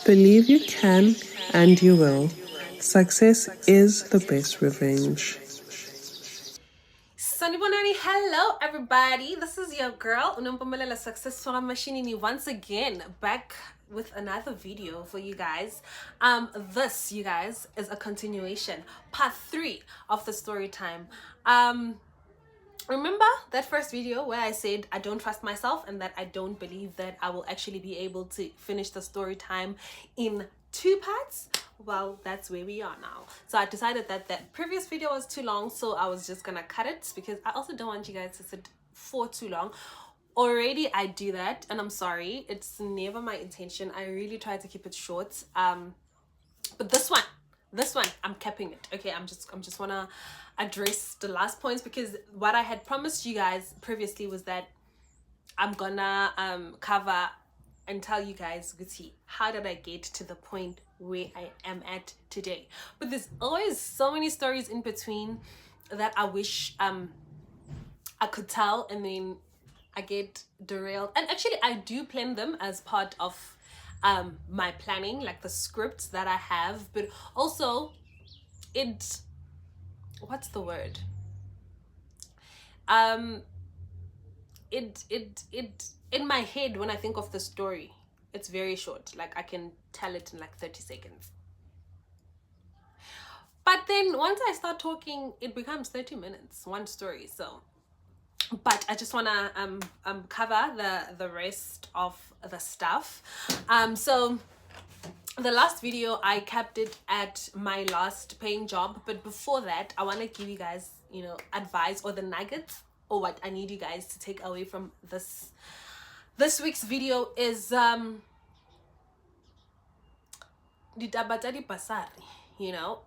Believe you can and you will. Success is the best revenge. Sanibonani, hello everybody. This is your girl Unompumelelo Success Mashinini once again back with another video for you guys. This, you guys, is a continuation, part 3 of the story time. Remember that first video where I said I don't trust myself and that I don't believe that I will actually be able to finish the story time in 2 parts? Well, that's where we are now. So I decided that that previous video was too long, so I was just gonna cut it because I also don't want you guys to sit for too long. Already I do that, and I'm sorry, it's never my intention. I really try to keep it short. But this one I'm capping it. Okay, I'm just wanna address the last points, because what I had promised you guys previously was that I'm gonna cover and tell you guys, Guti, how did I get to the point where I am at today. But there's always so many stories in between that I wish I could tell, and then I get derailed. And actually I do plan them as part of my planning, like the scripts that I have, but also what's the word, it in my head, when I think of the story, it's very short. Like I can tell it in like 30 seconds, but then once I start talking, it becomes 30 minutes, one story. So but I just want to cover the rest of the stuff. So the last video I kept it at my last paying job, but before that I want to give you guys, you know, advice or the nuggets, or what I need you guys to take away from this week's video is Bursary, you know,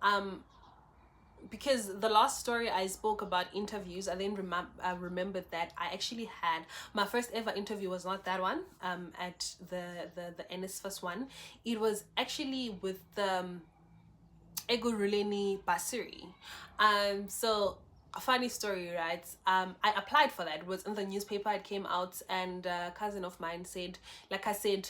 because the last story I spoke about interviews, I then remembered that I actually had my first ever interview. Was not that one at the NSFAS one. It was actually with the Bursary. So a funny story, right? I applied for that. It was in the newspaper, it came out, and a cousin of mine said, like I said,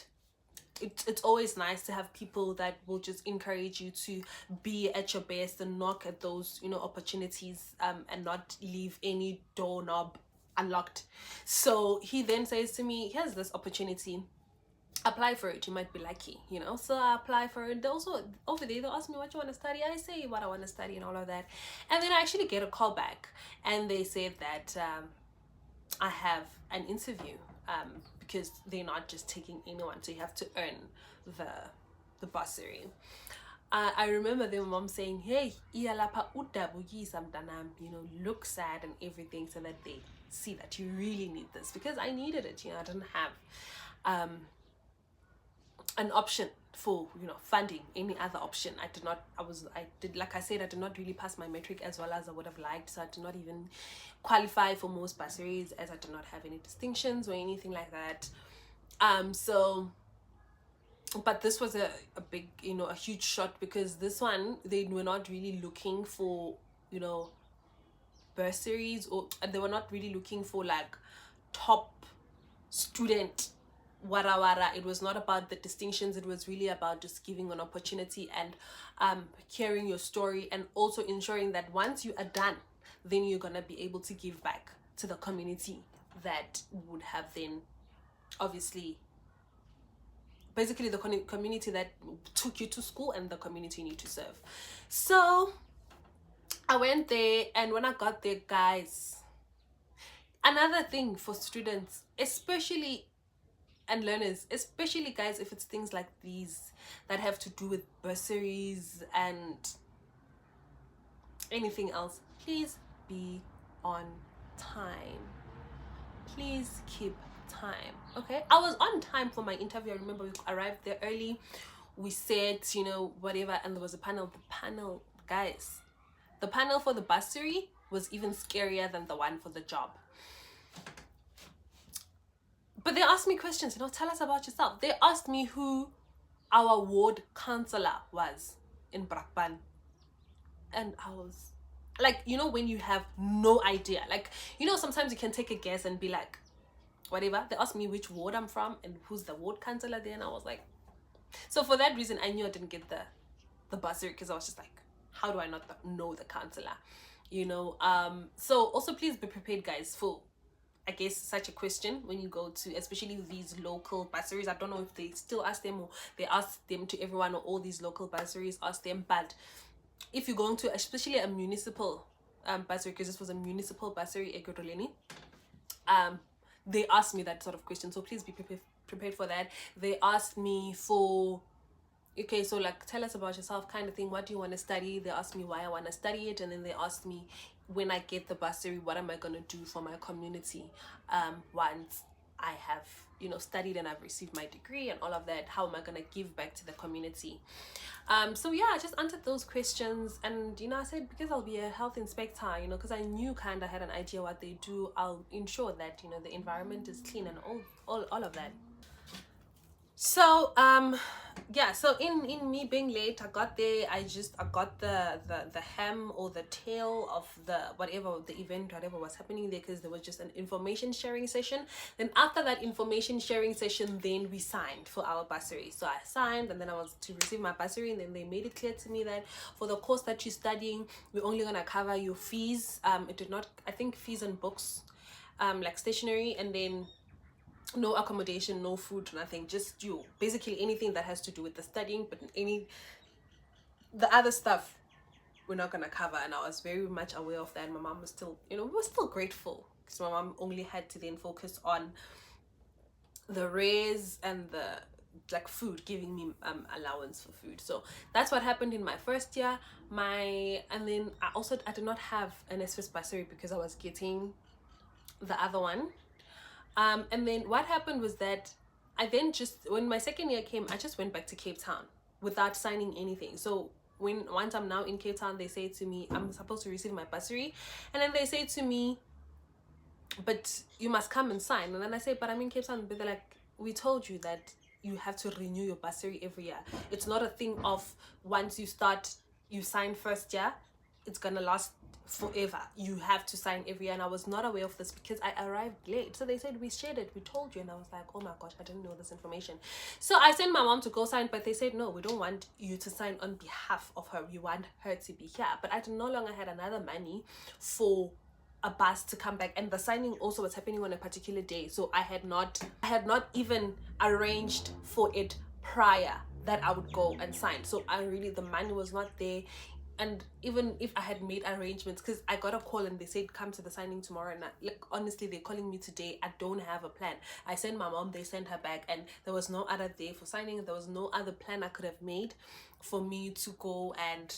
it's always nice to have people that will just encourage you to be at your best and knock at those, you know, opportunities, and not leave any doorknob unlocked. So he then says to me, here's this opportunity, apply for it, you might be lucky, you know. So I apply for it. They also over there, they'll ask me what you want to study. I say what I want to study and all of that, and then I actually get a call back, and they said that I have an interview, because they're not just taking anyone, so you have to earn the bursary. I remember their mom saying, hey, you know, look sad and everything, so that they see that you really need this, because I needed it. You know, I didn't have an option for, you know, funding, any other option. I did like I said, I did not really pass my metric as well as I would have liked, so I did not even qualify for most bursaries, as I did not have any distinctions or anything like that. So but this was a big, you know, a huge shot, because this one, they were not really looking for, you know, bursaries, or they were not really looking for like top student wara. It was not about the distinctions. It was really about just giving an opportunity and hearing your story, and also ensuring that once you are done, then you're gonna be able to give back to the community that would have then obviously basically the community that took you to school and the community you need to serve. So I went there, and when I got there, guys, another thing for students, especially, and learners, especially guys, if it's things like these that have to do with bursaries and anything else, please be on time. Please keep time. Okay, I was on time for my interview. I remember we arrived there early. We said, you know, whatever, and there was a panel. The panel, guys, the panel for the bursary was even scarier than the one for the job. But they asked me questions, you know, tell us about yourself. They asked me who our ward counselor was in Brakpan. And I was like, you know, when you have no idea, like, you know, sometimes you can take a guess and be like, whatever. They asked me which ward I'm from and who's the ward counselor there. And I was like, so for that reason, I knew I didn't get the bursary, because I was just like, how do I not know the counselor? You know, so also please be prepared, guys, for, I guess, such a question when you go to, especially these local bursaries. I don't know if they still ask them, or they ask them to everyone, or all these local bursaries ask them. But if you're going to, especially a municipal bursary, because this was a municipal bursary, Egodoleni, they asked me that sort of question. So please be prepared for that. They asked me for, okay, so like, tell us about yourself kind of thing. What do you want to study? They asked me why I want to study it. And then they asked me, when I get the bursary, what am I going to do for my community once I have, you know, studied and I've received my degree and all of that? How am I going to give back to the community? So yeah, I just answered those questions. And, you know, I said, because I'll be a health inspector, you know, because I knew kind of had an idea what they do, I'll ensure that, you know, the environment is clean and all of that. So yeah, so in me being late, I got there, I got the hem or the tail of the whatever the event, whatever was happening there, because there was just an information sharing session. Then after that information sharing session, then we signed for our bursary. So I signed, and then I was to receive my bursary, and then they made it clear to me that for the course that you're studying, we're only gonna cover your fees. It did not, I think, fees and books, like stationery, and then no accommodation, no food, nothing, just you, basically anything that has to do with the studying. But the other stuff we're not gonna cover. And I was very much aware of that. My mom was still, you know, we were still grateful, because my mom only had to then focus on the raise and the like food, giving me allowance for food. So that's what happened in my first year. And then I did not have an SFS bursary because I was getting the other one. And then what happened was that I then when my second year came, I just went back to Cape Town without signing anything. So once I'm now in Cape Town, they say to me, I'm supposed to receive my bursary. And then they say to me, but you must come and sign. And then I say, but I'm in Cape Town. But they're like, we told you that you have to renew your bursary every year. It's not a thing of once you start, you sign first year, it's gonna last forever. You have to sign every year. And I was not aware of this because I arrived late. So they said, we shared it, we told you. And I was like, oh my gosh, I didn't know this information. So I sent my mom to go sign, but they said, no, we don't want you to sign on behalf of her, we want her to be here. But I no longer had another money for a bus to come back, and the signing also was happening on a particular day. So I had not even arranged for it prior that I would go and sign. So the money was not there. And even if I had made arrangements, because I got a call and they said, come to the signing tomorrow, and honestly, they're calling me today, I don't have a plan. I sent my mom, they sent her back, and there was no other day for signing. There was no other plan I could have made for me to go and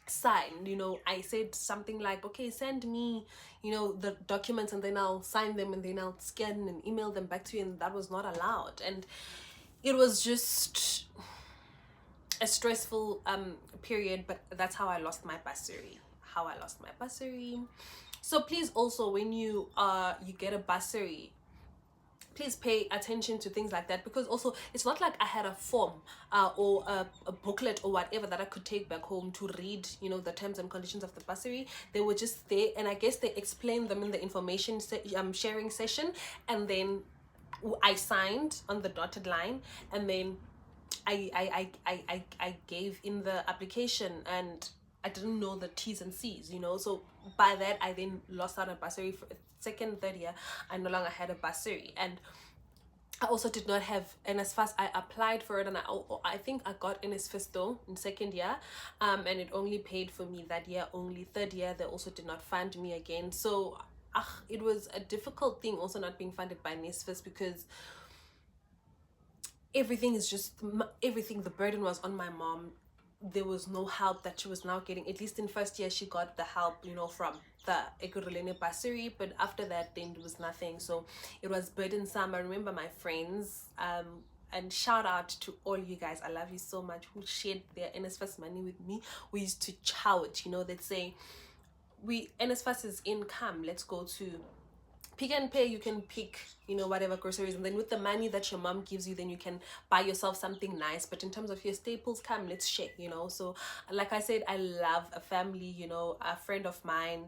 sign. You know, I said something like, okay, send me, you know, the documents, and then I'll sign them, and then I'll scan and email them back to you, and that was not allowed. And it was just a stressful period. But that's how I lost my bursary. So please also, when you get a bursary, please pay attention to things like that, because also it's not like I had a form or a booklet or whatever that I could take back home to read, you know, the terms and conditions of the bursary. They were just there, and I guess they explained them in the information sharing session, and then I signed on the dotted line, and then I gave in the application, and I didn't know the T's and C's, you know. So by that, I then lost out on bursary for second, third year. I no longer had a bursary, and I also did not have NSFAS. I applied for it, and I think I got NSFAS though in second year, and it only paid for me that year only. Third year, they also did not fund me again. So it was a difficult thing also not being funded by NSFAS, because everything is just everything. The burden was on my mom. There was no help that she was now getting. At least in first year, she got the help, you know, from the Ekurhuleni bursary, but after that then there was nothing. So it was burdensome. I remember my friends, and shout out to all you guys, I love you so much, who shared their NSFAS money with me. We used to chow it, you know. They'd say, NSFAS is income, let's go to Pick and Pay, you can pick, you know, whatever groceries, and then with the money that your mom gives you, then you can buy yourself something nice. But in terms of your staples, come, let's share, you know. So like I said, I love a family, you know. A friend of mine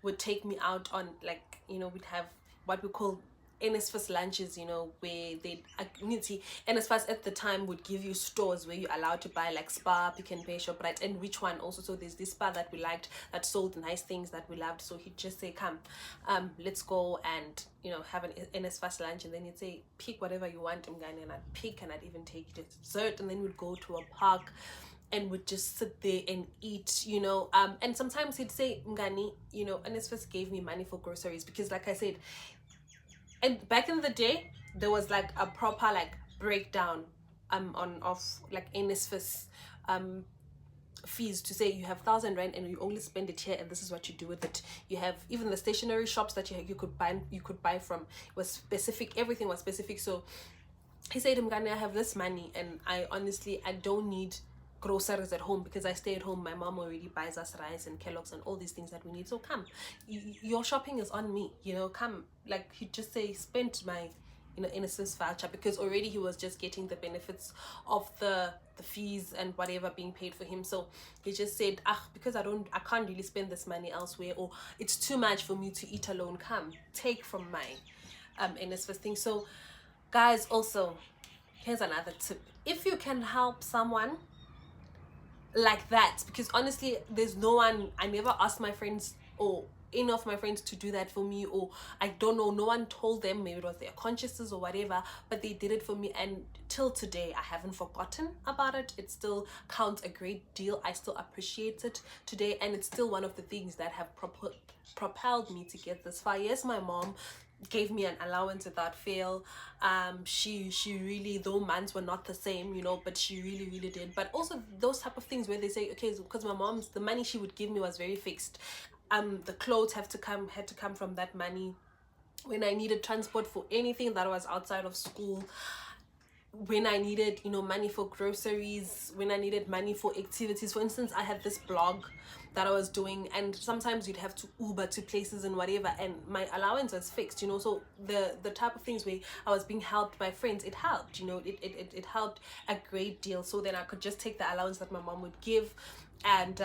would take me out on, like, you know, we'd have what we call NSFAS lunches, you know, where they NSFAS at the time would give you stores where you're allowed to buy like Spar, Pick and Pay, ShopRite, and which one also. So there's this Spar that we liked that sold nice things that we loved. So he'd just say, come, let's go and, you know, have an NSFAS lunch, and then he'd say, pick whatever you want, Mgani, and I'd pick, and I'd even take dessert, and then we'd go to a park and would just sit there and eat, you know. And sometimes he'd say, Mgani, you know, NSFAS gave me money for groceries, because like I said, and back in the day, there was like a proper like breakdown of like NSFAS fees, to say you have 1,000 rand and you only spend it here, and this is what you do with it. You have even the stationery shops that you could buy from. It was specific, everything was specific. So he said, Mgani, I have this money, and I don't need groceries at home, because I stay at home. My mom already buys us rice and Kellogg's and all these things that we need. So come, your shopping is on me, you know. Come, like he'd just say, spend my, you know, innocence voucher, because already he was just getting the benefits of the fees and whatever being paid for him. So he just said, because I can't really spend this money elsewhere, or it's too much for me to eat alone, come take from my NSFAS thing. So guys, also here's another tip: if you can help someone like that, because honestly, there's no one, I never asked my friends or any of my friends to do that for me, or I don't know, no one told them, maybe it was their consciences or whatever, but they did it for me, and till today I haven't forgotten about it. It still counts a great deal. I still appreciate it today, and it's still one of the things that have propelled me to get this far. Yes, my mom gave me an allowance without fail. She really, though months were not the same, you know, but she really did. But also those type of things where they say, okay, because my mom's, the money she would give me was very fixed. The clothes had to come from that money. When I needed transport for anything that was outside of school, when I needed, you know, money for groceries, when I needed money for activities. For instance, I had this blog that I was doing, and sometimes you'd have to Uber to places and whatever, and my allowance was fixed, you know. So the type of things where I was being helped by friends, it helped, you know, it helped a great deal. So then I could just take the allowance that my mom would give, and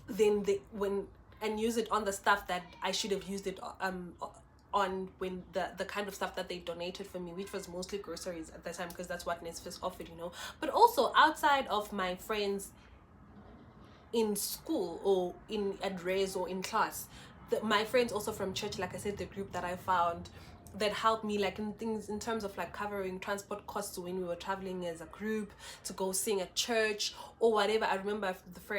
then and use it on the stuff that I should have used it on, when the kind of stuff that they donated for me, which was mostly groceries at that time, because that's what NSFAS offered, you know. But also outside of my friends in school or at res or in class, my friends also from church, like I said, the group that I found that helped me, like in things in terms of like covering transport costs when we were traveling as a group to go sing at church or whatever. I remember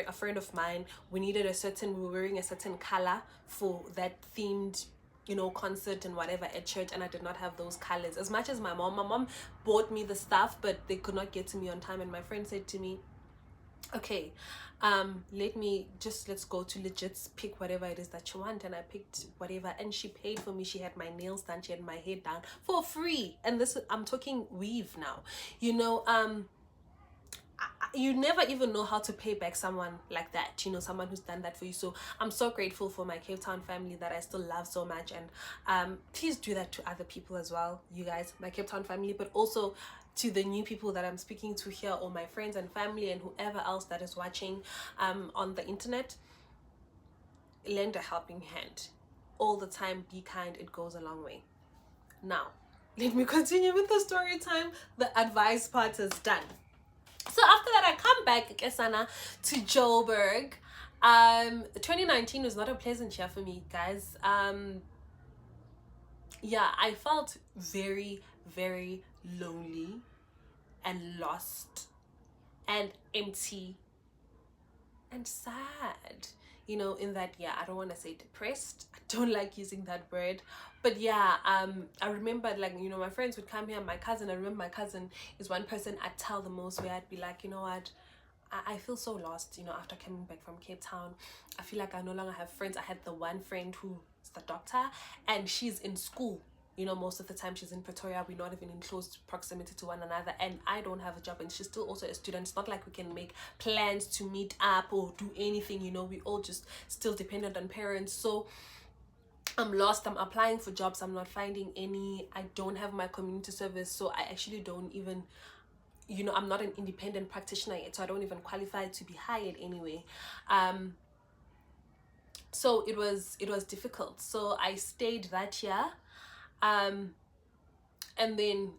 a friend of mine, we were wearing a certain color for that themed, you know, concert and whatever at church, and I did not have those colors. As much as my mom bought me the stuff, but they could not get to me on time, and my friend said to me, okay, let's go to Legits, pick whatever it is that you want. And I picked whatever, and she paid for me. She had my nails done, she had my hair done for free, and this, I'm talking weave now, you know. You never even know how to pay back someone like that, you know, someone who's done that for you. So I'm so grateful for my Cape Town family that I still love so much, and please do that to other people as well, you guys, my Cape Town family, but also to the new people that I'm speaking to here, or my friends and family and whoever else that is watching on the internet. Lend a helping hand all the time. Be kind, it goes a long way. Now let me continue with the story time. The advice part is done. So after that, I come back, Kesana, to Joburg. 2019 was not a pleasant year for me, guys. Yeah, I felt very, very lonely and lost and empty and sad, in that. Yeah, I don't want to say depressed, I don't like using that word, but yeah, I remember, like, my friends would come here. My cousin, I remember my cousin is one person I'd tell the most, where I'd be like, you know what, I feel so lost, after coming back from Cape Town. I feel like I no longer have friends. I had the one friend who's the doctor, and she's in school. Most of the time she's in Pretoria. We're not even in close proximity to one another, and I don't have a job, and she's still also a student. It's not like we can make plans to meet up or do anything. We all just still dependent on parents. So I'm lost. I'm applying for jobs. I'm not finding any. I don't have my community service, so I actually don't even, I'm not an independent practitioner yet, so I don't even qualify to be hired anyway. So it was difficult. So I stayed that year, and then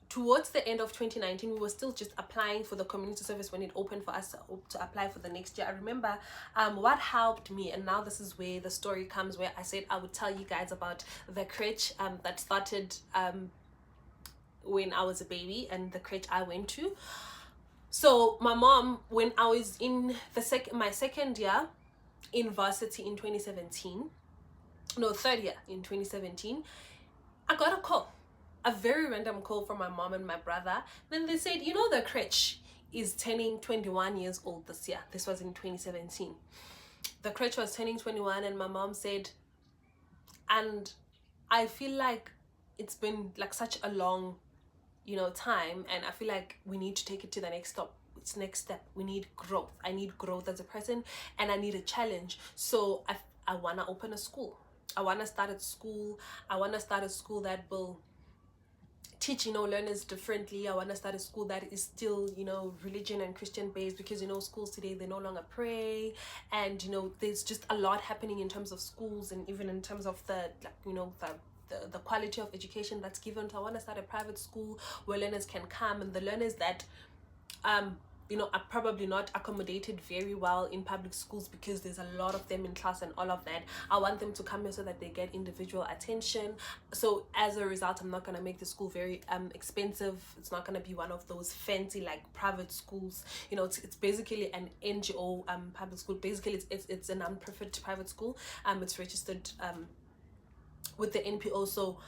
towards the end of 2019, we were still just applying for the community service when it opened for us to apply for the next year. I remember what helped me, and now this is where the story comes, where I said I would tell you guys about the crèche that started when I was a baby, and the crèche I went to. So my mom, when I was in my second year in varsity in 2017, no, third year in 2017, I got a call, a very random call from my mom and my brother. Then they said, the crèche is turning 21 years old this year. This was in 2017. The crèche was turning 21, and my mom said, and I feel like it's been like such a long time, and I feel like we need to take it to the next step. We need growth. I need growth as a person, and I need a challenge. So I want to open a school. I want to start a school. I want to start a school that will teach learners differently. I want to start a school that is still religion and Christian based, because schools today, they no longer pray, and there's just a lot happening in terms of schools, and even in terms of the the quality of education that's given. So I want to start a private school where learners can come, and the learners that are probably not accommodated very well in public schools, because there's a lot of them in class and all of that. I want them to come here so that they get individual attention. So as a result, I'm not going to make the school very expensive. It's not going to be one of those fancy like private schools. It's basically an NGO public school. Basically it's a non-profit private school. It's registered with the NPO. So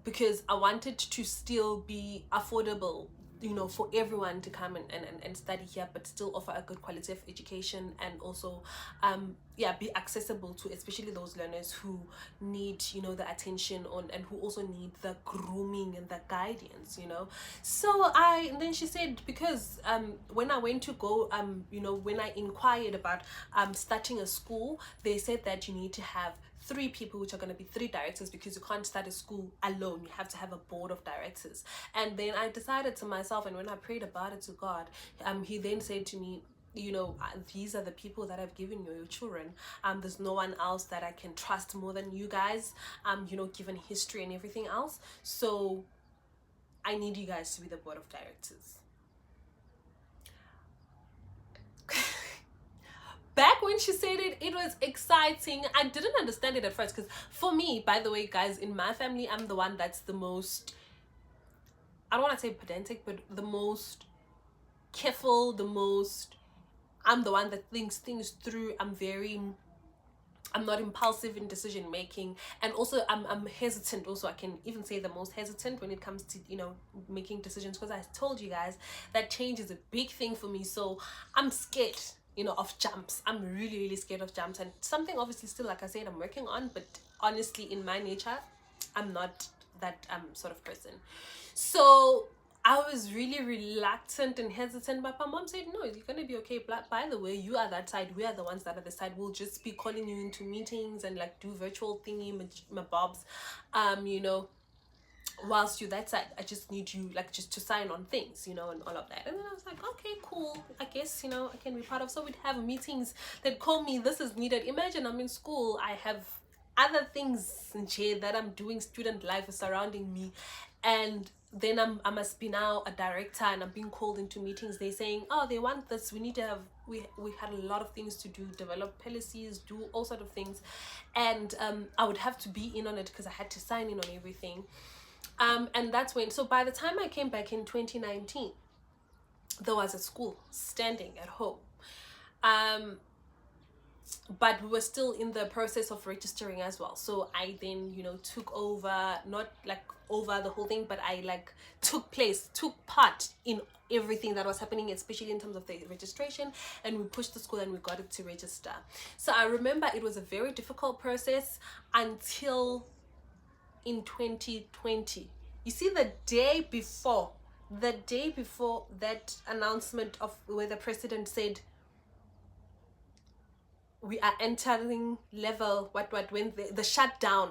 because I wanted to still be affordable, for everyone to come and study here, but still offer a good quality of education, and also be accessible to especially those learners who need the attention and who also need the grooming and the guidance. So then she said, because when I went to go when I inquired about starting a school, they said that you need to have 3 people, which are going to be 3 directors, because you can't start a school alone. You have to have a board of directors. And then I decided to myself, and when I prayed about it to God, he then said to me, these are the people that I've given you, your children. There's no one else that I can trust more than you guys, given history and everything else. So I need you guys to be the board of directors. Back when she said it, it was exciting. I didn't understand it at first, because for me, by the way, guys, in my family, I'm the one that's the most, I don't want to say pedantic, but the most careful, I'm the one that thinks things through. I'm not impulsive in decision making, and also I'm hesitant. Also, I can even say the most hesitant when it comes to making decisions, because I told you guys that change is a big thing for me. So I'm scared of jumps. I'm really, really scared of jumps, and something obviously still, like I said, I'm working on. But honestly, in my nature, I'm not that sort of person. So I was really reluctant and hesitant, but my mom said, no, you're gonna be okay. By the way, you are that side, we are the ones that are the side. We'll just be calling you into meetings and like do virtual thingy bobs, whilst you that side. I just need you like just to sign on things, and all of that. And then I was like, okay, cool, I guess I can be part of. So we'd have meetings. They'd call me, this is needed. Imagine I'm in school, I have other things that I'm doing, student life is surrounding me, And then I must be now a director, and I'm being called into meetings. They're saying, oh, they want this, we need to have, we had a lot of things to do, develop policies, do all sort of things. And I would have to be in on it because I had to sign in on everything. And that's when, so by the time I came back in 2019, there was a school standing at home. But we were still in the process of registering as well. So I then, took over, not like over the whole thing, but I like took part in everything that was happening, especially in terms of the registration. And we pushed the school and we got it to register. So I remember it was a very difficult process until in 2020. You see, the day before that announcement of where the president said, we are entering level when the shutdown,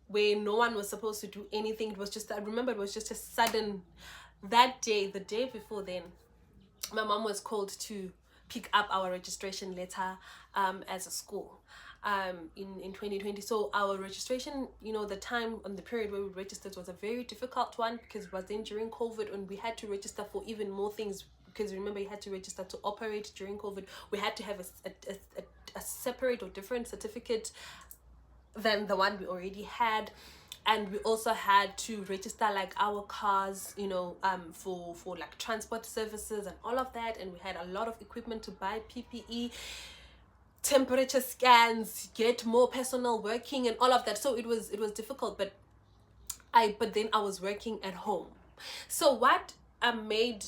where no one was supposed to do anything. It was just, I remember it was just a sudden, that day, the day before then, my mom was called to pick up our registration letter as a school in 2020. So our registration, the time on the period where we registered was a very difficult one, because it was then during COVID, and we had to register for even more things, because remember, you had to register to operate during COVID. We had to have a separate or different certificate than the one we already had. And we also had to register like our cars, for like transport services and all of that. And we had a lot of equipment to buy, PPE, temperature scans, get more personnel working and all of that. So it was difficult, but then I was working at home. So what made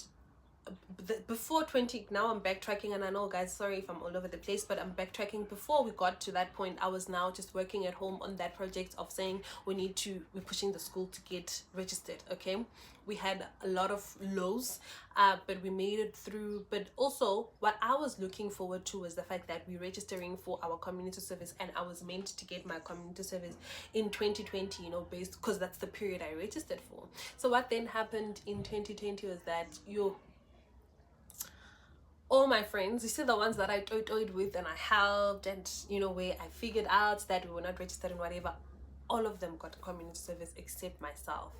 before 20, now I'm backtracking, and I know, guys, sorry if I'm all over the place, but I'm backtracking. Before we got to that point, I was now just working at home on that project of saying we're pushing the school to get registered. Okay, we had a lot of lows, but we made it through. But also what I was looking forward to was the fact that we're registering for our community service, and I was meant to get my community service in 2020, based, because that's the period I registered for. So what then happened in 2020 was that all my friends, you see, the ones that I toyed with and I helped, and where I figured out that we were not registered and whatever, all of them got community service except myself.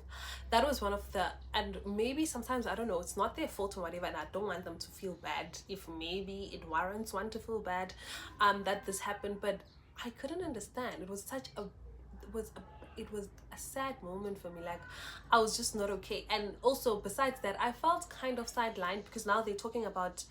That was one of the, and maybe sometimes, I don't know, it's not their fault or whatever, and I don't want them to feel bad if maybe it warrants one to feel bad that this happened. But I couldn't understand. It was a sad moment for me. Like, I was just not okay. And also, besides that, I felt kind of sidelined, because now they're talking about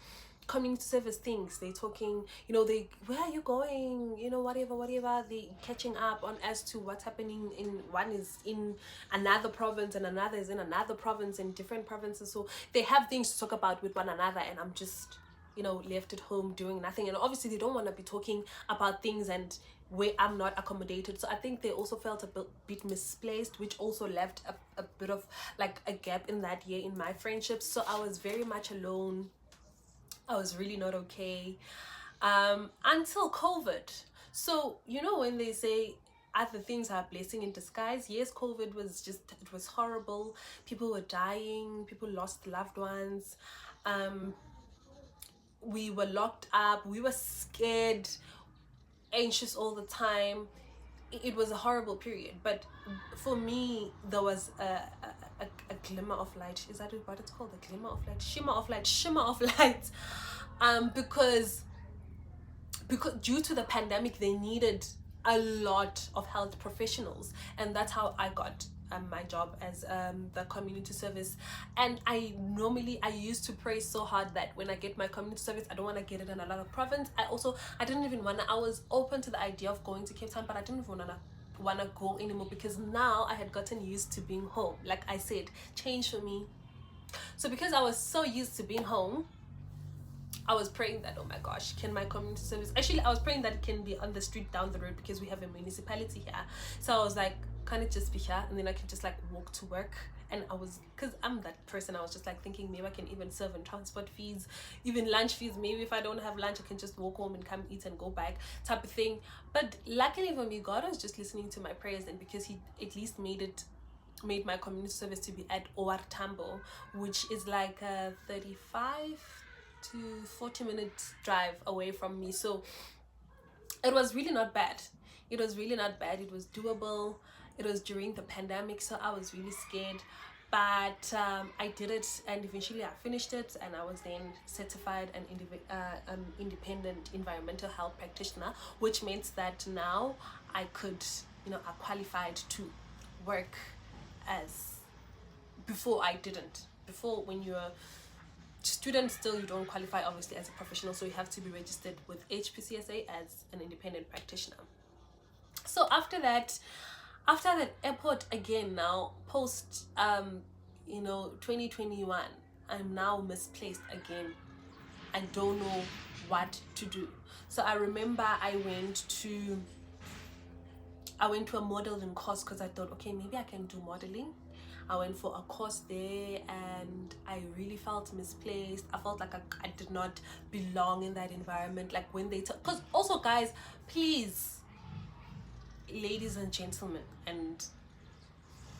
community service things. They're talking, where are you going, whatever. They catching up on as to what's happening in one is in another province and another is in another province, in different provinces. So they have things to talk about with one another, and I'm just left at home doing nothing. And obviously they don't want to be talking about things and where I'm not accommodated. So I think they also felt a bit misplaced, which also left a bit of like a gap in that year in my friendships. So I was very much alone. I was really not okay until COVID. So when they say other things are a blessing in disguise, yes, COVID was it was horrible. People were dying, people lost loved ones, we were locked up, we were scared, anxious all the time. It was a horrible period, but for me there was a glimmer of light. Is that what it's called? A glimmer of light, shimmer of light, because due to the pandemic they needed a lot of health professionals, and that's how I got my job as the community service. And I used to pray so hard that when I get my community service, I don't want to get it in another province. I didn't even want to, I was open to the idea of going to Cape Town, but I didn't even want to go anymore, because now I had gotten used to being home. Like I said, change for me. So because I was so used to being home, I was praying that, oh my gosh, can my community service, actually I was praying that it can be on the street down the road, because we have a municipality here. So I was like, can it just be here, and then I can just like walk to work? And I was, because I'm that person, I was just like thinking maybe I can even serve in transport fees, even lunch fees. Maybe if I don't have lunch, I can just walk home and come eat and go back, type of thing. But luckily for me, God was just listening to my prayers, and because he at least made my community service to be at OR Tambo, which is like a 35 to 40-minute drive away from me. So it was really not bad. It was doable. It was during the pandemic, so I was really scared. But I did it, and eventually I finished it, and I was then certified an independent environmental health practitioner, which means that now I could, I qualified to work as, before I didn't. Before, when you're a student still, you don't qualify obviously as a professional, so you have to be registered with HPCSA as an independent practitioner. So after that airport again, now post 2021, I'm now misplaced again. I don't know what to do. So I remember I went to a modeling course because I thought, okay, maybe I can do modeling. I went for a course there, and I really felt misplaced. I felt like I did not belong in that environment. Like when they because also, guys, please, ladies and gentlemen, and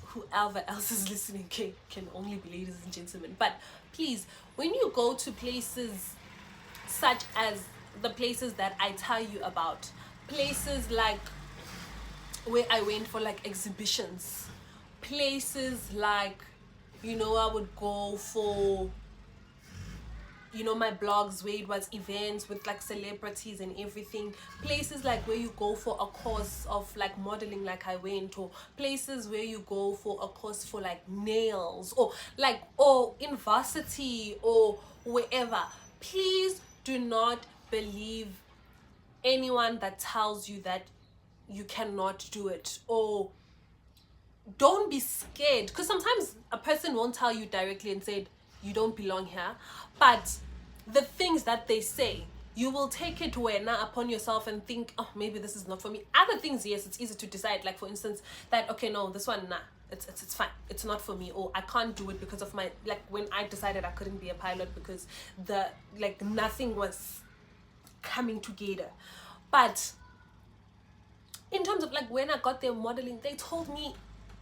whoever else is listening, can only be ladies and gentlemen, but please, when you go to places such as the places that I tell you about, places like where I went for like exhibitions, places like, I would go for, my blogs where it was events with like celebrities and everything, places like where you go for a course of like modeling like I went, or places where you go for a course for like nails, or in varsity or wherever, please do not believe anyone that tells you that you cannot do it, or don't be scared, because sometimes a person won't tell you directly and say you don't belong here, but the things that they say, you will take it upon yourself and think, oh, maybe this is not for me. Other things, yes, it's easy to decide, like for instance that, okay, no, this one, it's fine, it's not for me, or I can't do it because of my, like when I decided I couldn't be a pilot because nothing was coming together. But in terms of like when I got there modeling, they told me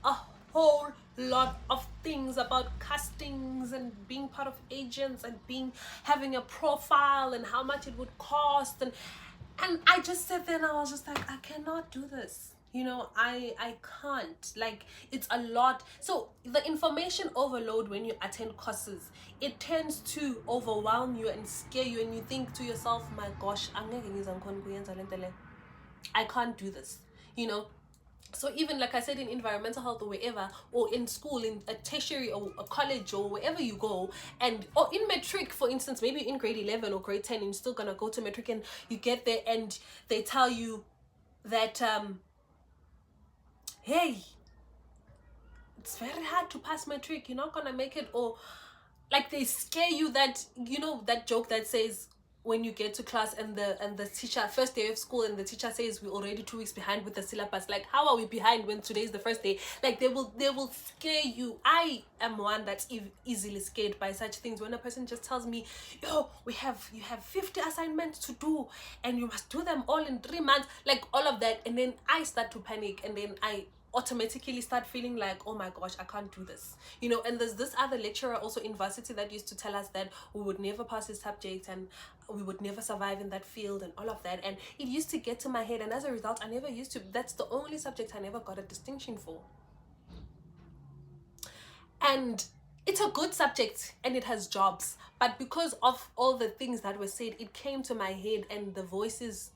a whole lot of things about castings and being part of agents and having a profile and how much it would cost, and I just sat there and I was just like, I cannot do this. I can't, like, it's a lot. So the information overload when you attend courses, it tends to overwhelm you and scare you, and you think to yourself, my gosh, I can't do this, So even like I said, in environmental health or wherever, or in school, in a tertiary or a college or wherever you go, or in matric, for instance, maybe in grade 11 or grade 10, and you're still gonna go to matric, and you get there and they tell you that hey, it's very hard to pass matric, you're not gonna make it, or like they scare you that, that joke that says, when you get to class and the teacher, first day of school, and the teacher says we're already 2 weeks behind with the syllabus, like how are we behind when today's the first day? Like they will scare you. I am one that's easily scared by such things. When a person just tells me, yo, you have 50 assignments to do and you must do them all in 3 months, like all of that, and then I start to panic, and then I automatically start feeling like, oh my gosh, I can't do this, and there's this other lecturer also in varsity that used to tell us that we would never pass this subject and we would never survive in that field and all of that, and it used to get to my head, and as a result I never used to, that's the only subject I never got a distinction for. And it's a good subject and it has jobs, but because of all the things that were said, it came to my head, and the voices,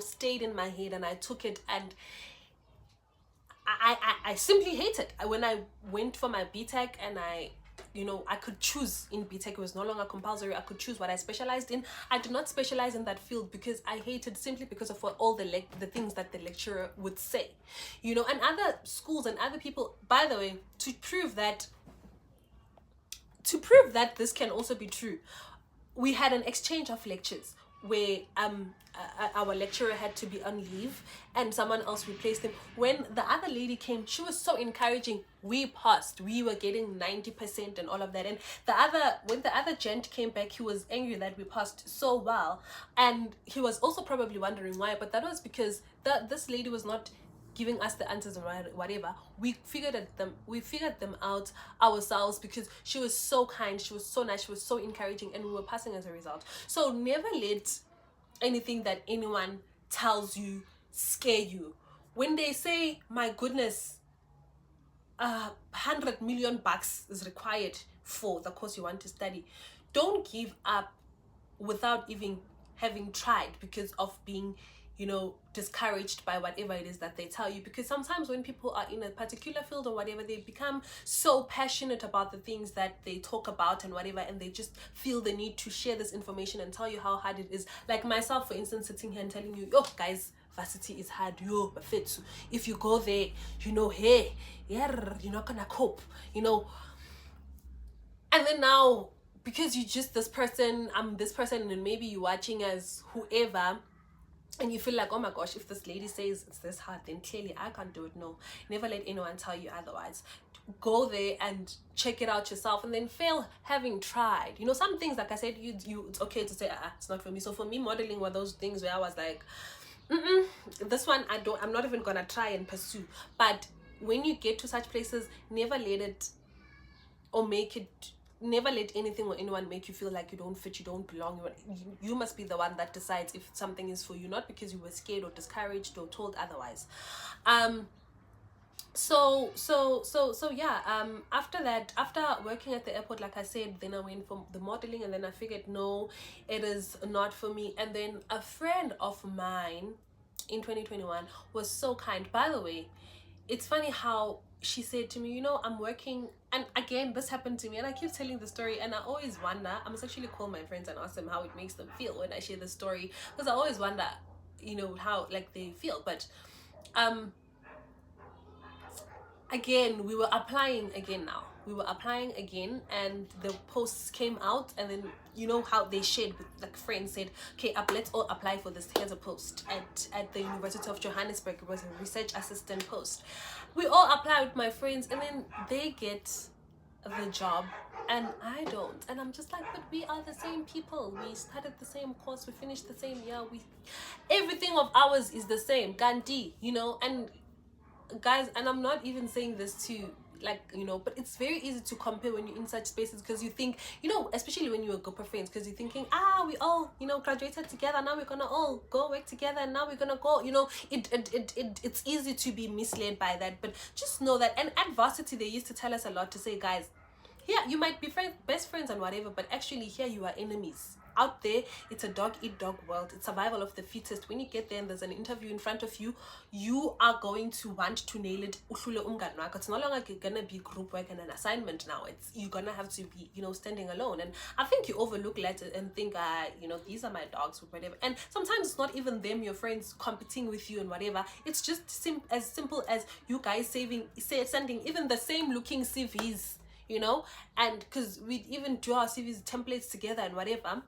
stayed in my head, and I took it, and I simply hate it. When I went for my BTech, and I could choose in BTech, it was no longer compulsory, I could choose what I specialized in. I did not specialize in that field because I hated, simply because of what all the things that the lecturer would say, and other schools and other people. By the way, to prove that this can also be true, we had an exchange of lectures where our lecturer had to be on leave and someone else replaced him. When the other lady came, she was so encouraging. We passed, we were getting 90% and all of that, and when the other gent came back, he was angry that we passed so well, and he was also probably wondering why, but that was because this lady was not giving us the answers and whatever. We figured them out ourselves, because she was so kind, she was so nice, she was so encouraging, and we were passing as a result. So never let anything that anyone tells you scare you. When they say, my goodness, $100 million is required for the course you want to study. Don't give up without even having tried because of being, you know, discouraged by whatever it is that they tell you. Because sometimes when people are in a particular field or whatever, they become so passionate about the things that they talk about and whatever, and they just feel the need to share this information and tell you how hard it is. Like myself, for instance, sitting here and telling you, oh guys, varsity is hard, yo, but if you go there, you know, hey, yeah, you're not gonna cope, you know. And then now, because you're just this person, I'm this person, and maybe you're watching as whoever, and you feel like, oh my gosh, if this lady says it's this hard, then clearly I can't do it. No, never let anyone tell you otherwise. Go there and check it out yourself, and then fail having tried. You know, some things, like I said, you it's okay to say, it's not for me. So for me, modeling were those things where I was like, this one I'm not even gonna try and pursue. But when you get to such places, never let it or make it, never let anything or anyone make you feel like you don't fit, you don't belong. You must be the one that decides if something is for you, not because you were scared or discouraged or told otherwise. So yeah, after that, after working at the airport, like I said, then I went for the modeling, and then I figured, no, it is not for me. And then a friend of mine in 2021 was so kind. By the way, it's funny how she said to me, you know, I'm working, and again, this happened to me, and I keep telling the story, and I always wonder, I must actually call my friends and ask them how it makes them feel when I share the story, because I always wonder, you know, how like they feel. But again, we were applying again now. We were applying again, and the posts came out, and then you know how they shared with like friends, said, okay, let's all apply for this. Here's a post at the University of Johannesburg. It was a research assistant post. We all apply with my friends, and then they get the job and I don't. And I'm just like, but we are the same people. We started the same course, we finished the same year, everything of ours is the same. Gandhi, you know. And guys, and I'm not even saying this to like, you know, but it's very easy to compare when you're in such spaces, because you think, you know, especially when you're a group of friends, because you're thinking, we all, you know, graduated together, now we're gonna all go work together, and now we're gonna go, you know, it's easy to be misled by that. But just know that, and at varsity they used to tell us a lot to say, guys, yeah, you might be best friends and whatever, but actually here you are enemies. Out there, it's a dog-eat-dog world. It's survival of the fittest. When you get there and there's an interview in front of you, you are going to want to nail it. It's no longer gonna be group work and an assignment now. You're gonna have to be, you know, standing alone. And I think you overlook that and think, you know, these are my dogs or whatever. And sometimes it's not even them, your friends, competing with you and whatever. It's just as simple as you guys sending even the same looking CVs, you know, and because we even do our CVs templates together and whatever.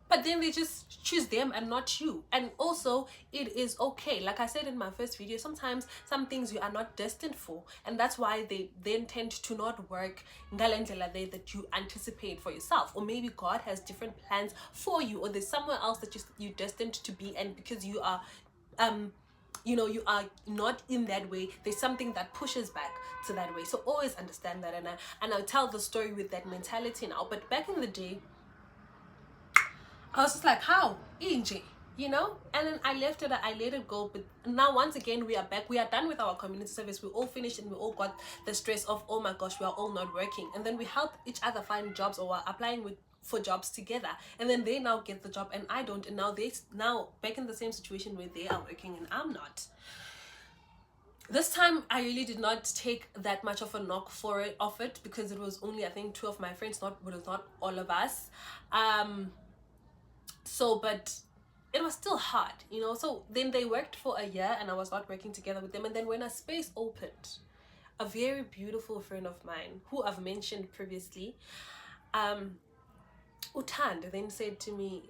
But then they just choose them and not you. And also, it is okay. Like I said in my first video, sometimes some things you are not destined for. And that's why they then tend to not work that you anticipate for yourself. Or maybe God has different plans for you. Or there's somewhere else that you're destined to be. And because you are, you know, you are not in that way, there's something that pushes back to that way. So always understand that. And I'll tell the story with that mentality now. But back in the day, I was just like, how? EJ, you know? And then I let it go. But now, once again, we are back. We are done with our community service. We all finished, and we all got the stress of, oh my gosh, we are all not working. And then we help each other find jobs, or are applying for jobs together. And then they now get the job and I don't. And now back in the same situation where they are working and I'm not. This time, I really did not take that much of a knock off it, because it was only, I think, 2 of my friends, not all of us. But it was still hard, you know. So then they worked for a year and I was not working together with them. And then when a space opened, a very beautiful friend of mine, who I've mentioned previously, Utand, then said to me,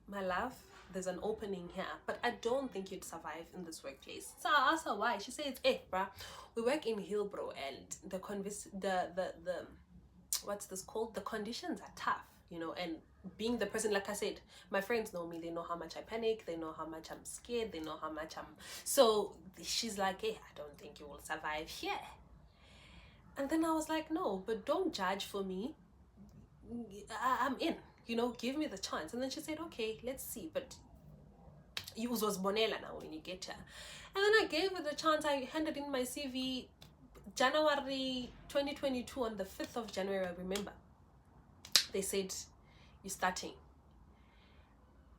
my love, there's an opening here, but I don't think you'd survive in this workplace. So I asked her why. She says, hey, bruh, we work in Hillbrow, and the what's this called? The conditions are tough, you know. And being the person, like I said, my friends know me. They know how much I panic. They know how much I'm scared. They know how much so she's like, hey, I don't think you will survive here. And then I was like, no, but don't judge for me. I'm in, you know, give me the chance. And then she said, okay, let's see, but use was Bonella now when you get her. And then I gave her the chance. I handed in my CV. January 2022, on the 5th of January, I remember, they said, you're starting.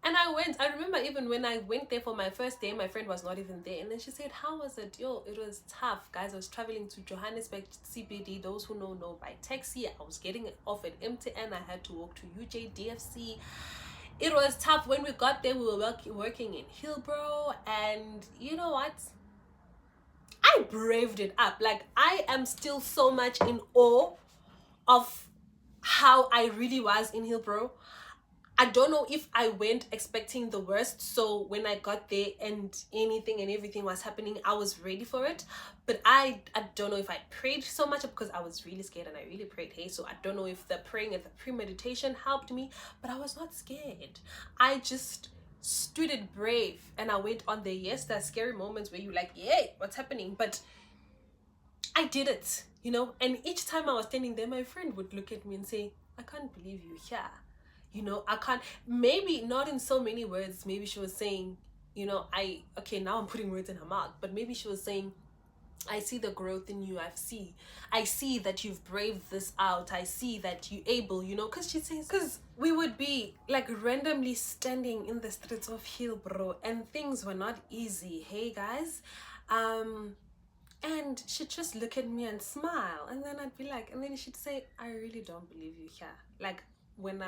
And I remember even when I went there for my first day, my friend was not even there. And then she said, how was it? Yo, it was tough, guys. I was traveling to Johannesburg CBD. Those who know by taxi. I was getting off at MTN. I had to walk to UJ DFC. It was tough. When we got there, we were working in Hillbrow. And you know what? I braved it up. Like, I am still so much in awe of how I really was in Hillbrow. I don't know if I went expecting the worst, so when I got there and anything and everything was happening, I was ready for it. But I don't know if I prayed so much, because I was really scared and I really prayed. Hey, so I don't know if the praying and the premeditation helped me, but I was not scared. I just stood it brave, and I went on there. Yes, there are scary moments where you're like, yay, what's happening? But I did it, you know. And each time I was standing there, my friend would look at me and say, I can't believe you're here. You know, I can't, maybe not in so many words. Maybe she was saying, you know, okay, now I'm putting words in her mouth, but maybe she was saying, I see the growth in you. I see that you've braved this out. I see that you're able, you know, because we would be like randomly standing in the streets of Hillbrow and things were not easy. Hey guys, and she'd just look at me and smile, and then I'd be like, and then she'd say, I really don't believe you here. Like, when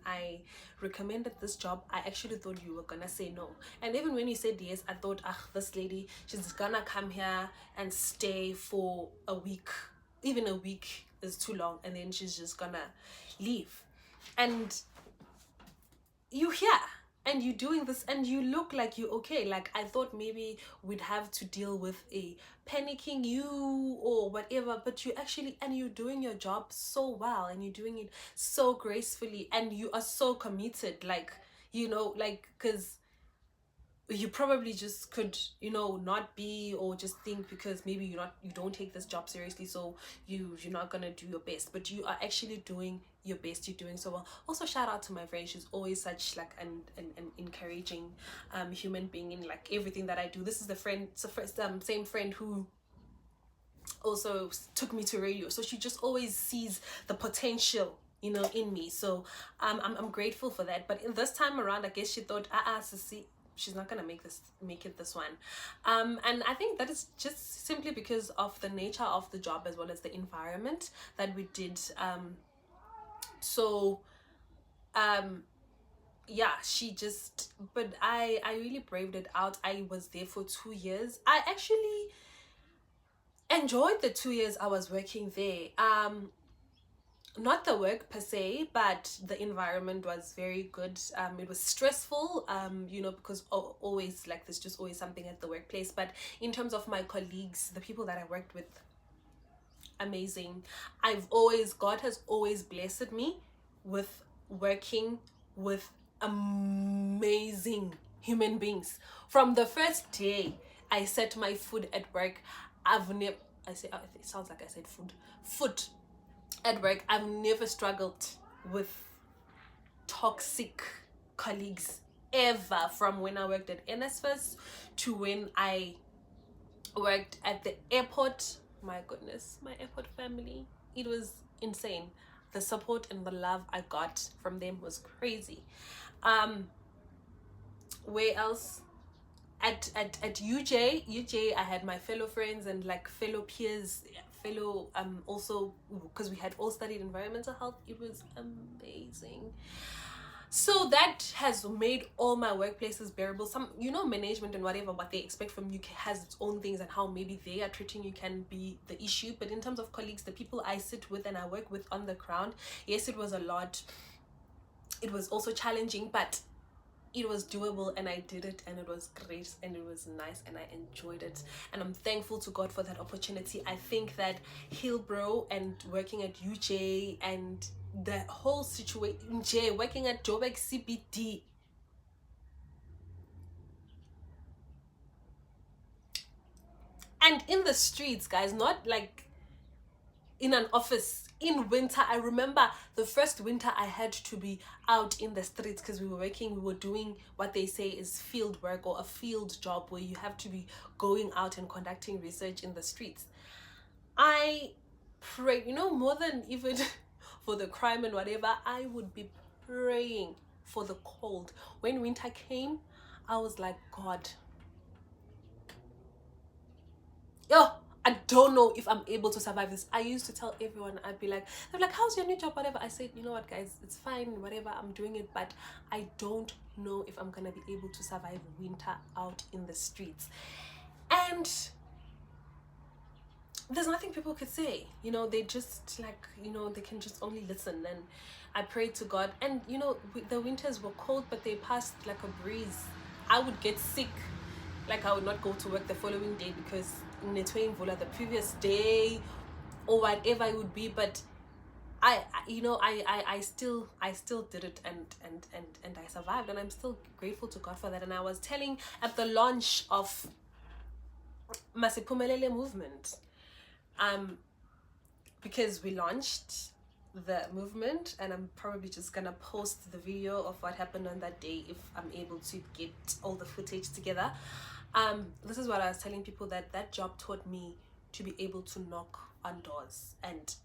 I recommended this job, I actually thought you were gonna say no. And even when you said yes, I thought, this lady, she's gonna come here and stay for a week. Even a week is too long, and then she's just gonna leave. And you here, and you're doing this, and you look like you're okay. Like, I thought maybe we'd have to deal with a panicking you or whatever, but you actually, and you're doing your job so well, and you're doing it so gracefully, and you are so committed. Like, you know, like, because you probably just could, you know, not be, or just think because maybe you don't take this job seriously, so you're not gonna do your best, but you are actually doing your best. You're doing so well. Also, shout out to my friend. She's always such like an encouraging human being in like everything that I do. This is the same friend who also took me to radio, so she just always sees the potential, you know, in me. So I'm grateful for that. But in this time around, I guess she thought, Sissy, she's not gonna make it this one. And I think that is just simply because of the nature of the job, as well as the environment that we did. Yeah, she just, but I really braved it out. I was there for 2 years. I actually enjoyed the 2 years I was working there. Not the work per se, but the environment was very good. It was stressful, you know, because always, like, there's just always something at the workplace. But in terms of my colleagues, the people that I worked with, amazing. God has always blessed me with working with amazing human beings. From the first day I set my foot at work, it sounds like I said foot at work, I've never struggled with toxic colleagues ever. From when I worked at NSFAS to when I worked at the airport. My goodness, my airport family, it was insane. The support and the love I got from them was crazy. Where else? At UJ, I had my fellow friends and like fellow peers, also because we had all studied environmental health. It was amazing. So that has made all my workplaces bearable. Some, you know, management and whatever, what they expect from you has its own things, and how maybe they are treating you can be the issue. But in terms of colleagues, the people I sit with and I work with on the ground, yes, it was a lot. It was also challenging, but it was doable, and I did it, and it was great, and it was nice, and I enjoyed it, and I'm thankful to God for that opportunity. I think that Hillbrow and working at UJ and the whole situation, working at Joburg CBD, and in the streets, guys, not like in an office. In winter, I remember the first winter I had to be out in the streets because we were doing what they say is field work, or a field job, where you have to be going out and conducting research in the streets. I pray, more than even for the crime and whatever, I would be praying for the cold. When winter came, I was like, God, I don't know if I'm able to survive this. I used to tell everyone, they're like, how's your new job, whatever. I said, you know what, guys, it's fine, whatever, I'm doing it, but I don't know if I'm gonna be able to survive winter out in the streets. And there's nothing people could say, they just they can just only listen. And I prayed to God, and the winters were cold, but they passed like a breeze. I would get sick, I would not go to work the following day because the previous day or whatever it would be, but I still did it, and I survived, and I'm still grateful to God for that. And I was telling at the launch of Masiphumelele movement, because we launched the movement, and I'm probably just gonna post the video of what happened on that day if I'm able to get all the footage together. This is what I was telling people, that job taught me to be able to knock on doors and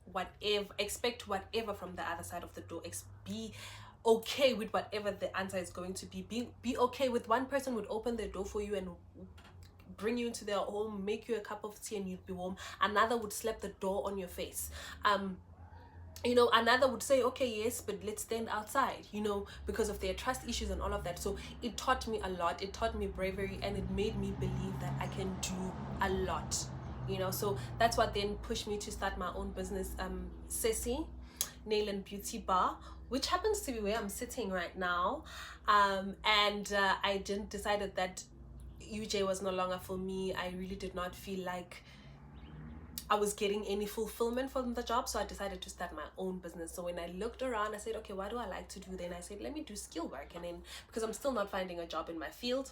expect whatever from the other side of the door. Be okay with whatever the answer is going to be. Be okay with one person would open the door for you and bring you into their home, make you a cup of tea, and you'd be warm. Another would slap the door on your face. Another would say, okay, yes, but let's stand outside, because of their trust issues and all of that. So it taught me a lot. It taught me bravery, and it made me believe that I can do a lot, so that's what then pushed me to start my own business, Ceci Nail and Beauty Bar, which happens to be where I'm sitting right now. I decided that UJ was no longer for me. I really did not feel like I was getting any fulfillment from the job, so I decided to start my own business. So when I looked around, I said, okay, what do I like to do? Then I said, let me do skill work. And then, because I'm still not finding a job in my field,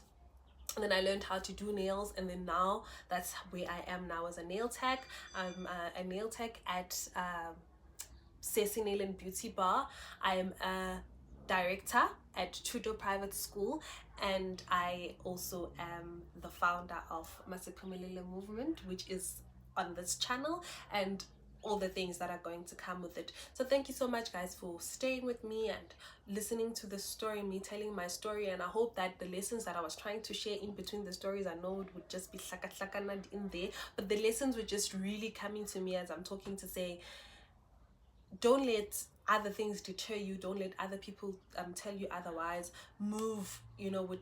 and then I learned how to do nails, and then now that's where I am now as a nail tech. I'm a nail tech at Ceci Nail and Beauty Bar. I'm a director at Tudo Private School, and I also am the founder of Masiphumelele Movement, which is on this channel, and all the things that are going to come with it. So thank you so much, guys, for staying with me and listening to the story, me telling my story. And I hope that the lessons that I was trying to share in between the stories, I know it would just be hlaka in there, but the lessons were just really coming to me as I'm talking, to say, don't let other things deter you. Don't let other people tell you otherwise. Move, with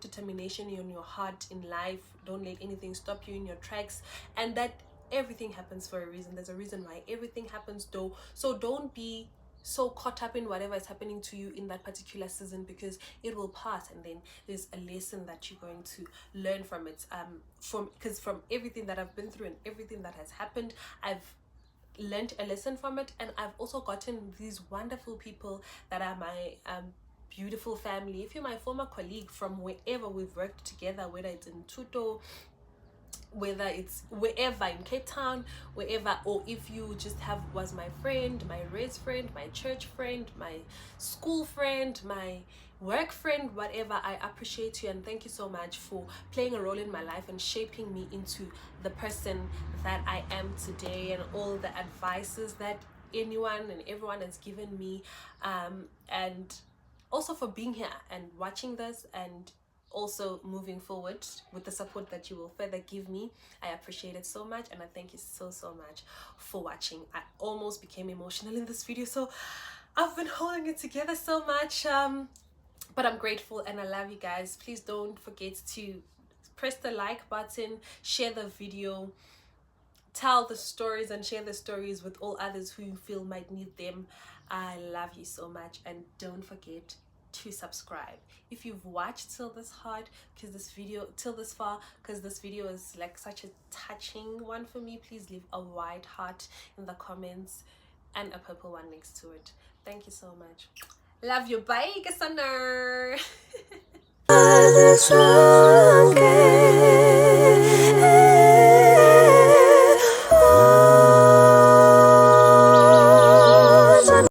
determination in your heart in life. Don't let anything stop you in your tracks, and that everything happens for a reason. There's a reason why everything happens, though. So don't be so caught up in whatever is happening to you in that particular season, because it will pass, and then there's a lesson that you're going to learn from it. Because from everything that I've been through and everything that has happened, I've learned a lesson from it, and I've also gotten these wonderful people that are my beautiful family. If you're my former colleague from wherever we've worked together, whether it's in Tuto, whether it's wherever in Cape Town, wherever, or if you just was my friend, my race friend, my church friend, my school friend, my work friend, whatever, I appreciate you, and thank you so much for playing a role in my life and shaping me into the person that I am today, and all the advices that anyone and everyone has given me, and also for being here and watching this, and also moving forward with the support that you will further give me. I appreciate it so much, and I thank you so much for watching. I almost became emotional in this video, so I've been holding it together so much, but I'm grateful and I love you guys. Please don't forget to press the like button, share the video, tell the stories, and share the stories with all others who you feel might need them. I love you so much, and don't forget to subscribe if you've watched till this far, because this video is like such a touching one for me. Please leave a white heart in the comments and a purple one next to it. Thank you so much. Love you. Bye, Gasaner.